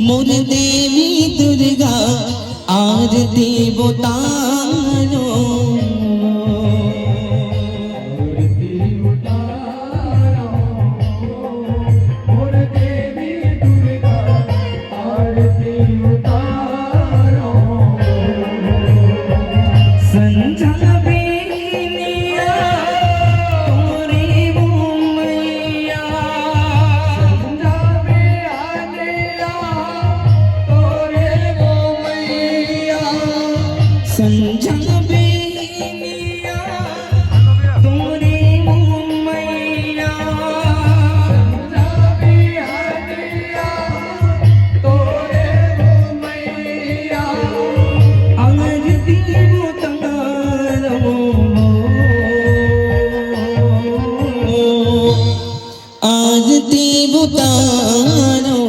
मोर देवी दुर्गा आरती उतारो मोर देवी दुर्गा आरती उतारो संजा संजा बेनिया तोरे मैया संजा बेनिया तोरे मैया आरती उतारो आरती उतारो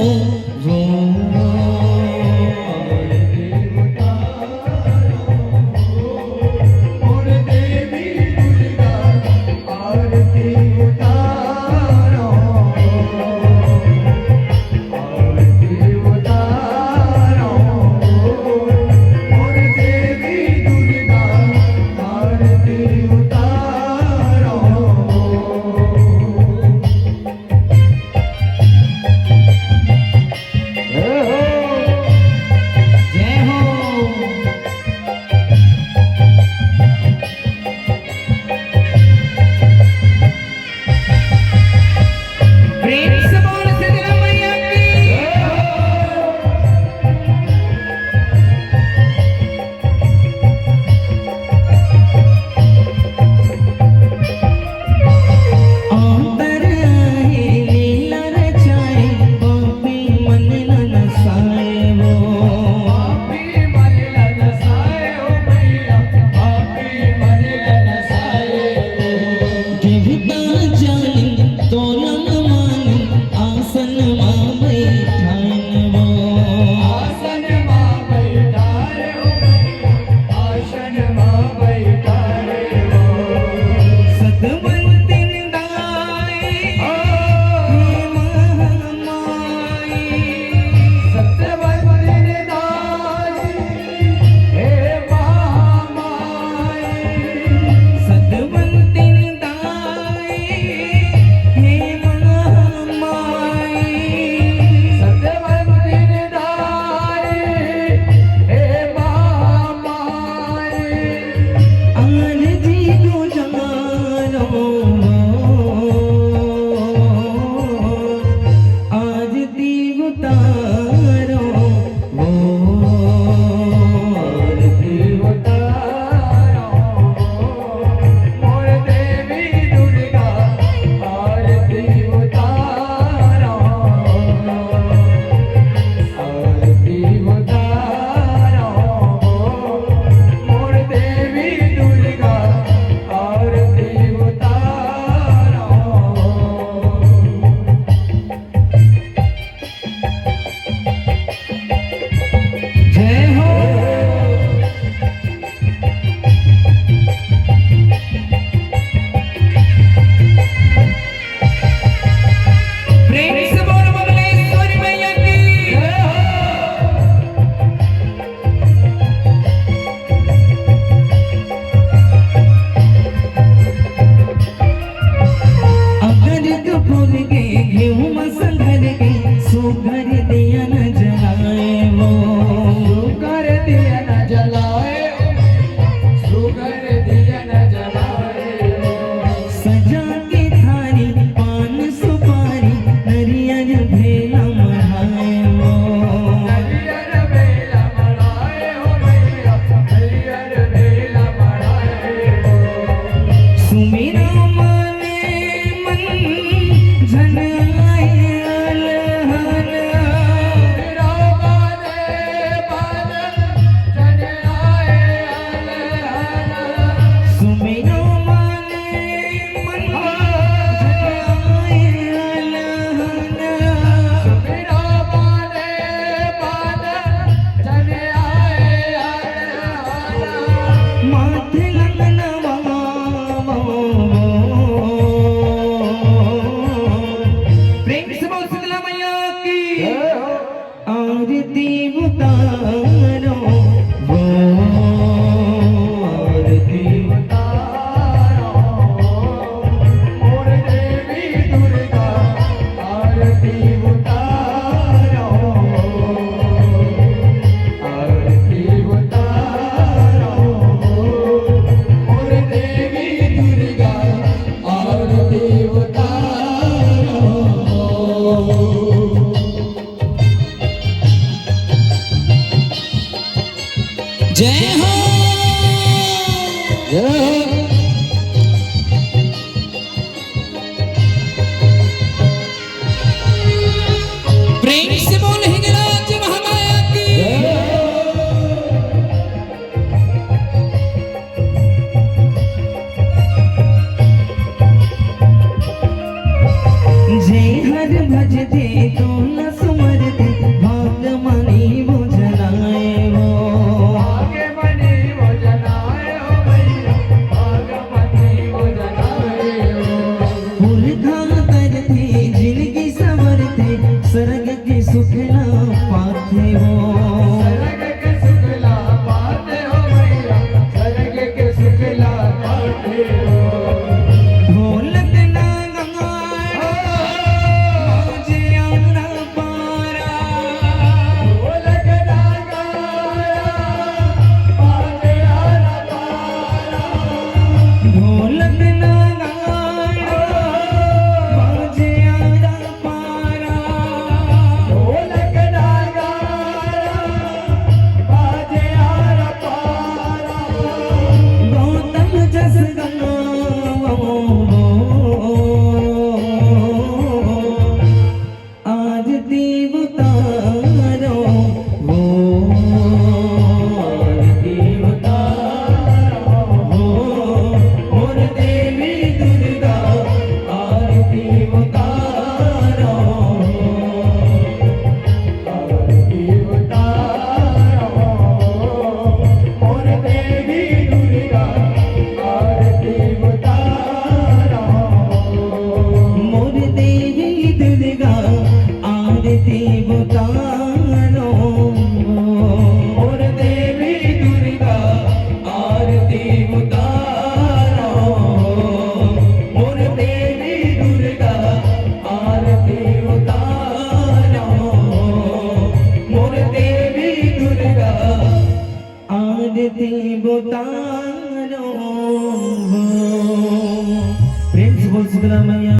प्रेम से बोल हिंगराज महामाया की जय हर भज दे तो न सुमर दे भाग मनी बुझनाए वो आगे मनी वो जनाए हो भैया, आगे मनी वो जनाए हो। पुरखा करते जिंदगी संवरते स्वर्ग के सुखला पाते हो स्वर्ग के सुखला पाते हो भैया, स्वर्ग के सुखला पाते हो। ढोलक ना गंगाया बाजे आना पारा ढोलक ना गाया, बाजे आना पारा। ढोलक ना गंगाया बाजे आना पारा ढोलक ना गाया, बाजे आना पारा। गौतम जस गंगाओ आज देवतारो वो देवतारो वो मोर देवी दुर्गा आरती उतारो आरती उतारो, मोर देवी दुर्गा, आरती उतारो। मोर देवी दुर्गा आरती उतारो मोर देवी दुर्गा आरती उतारो मोर देवी दुर्गा आरती उतारो मोर देवी दुर्गा आरती उतारो प्रेम से बोल शीतला मैया।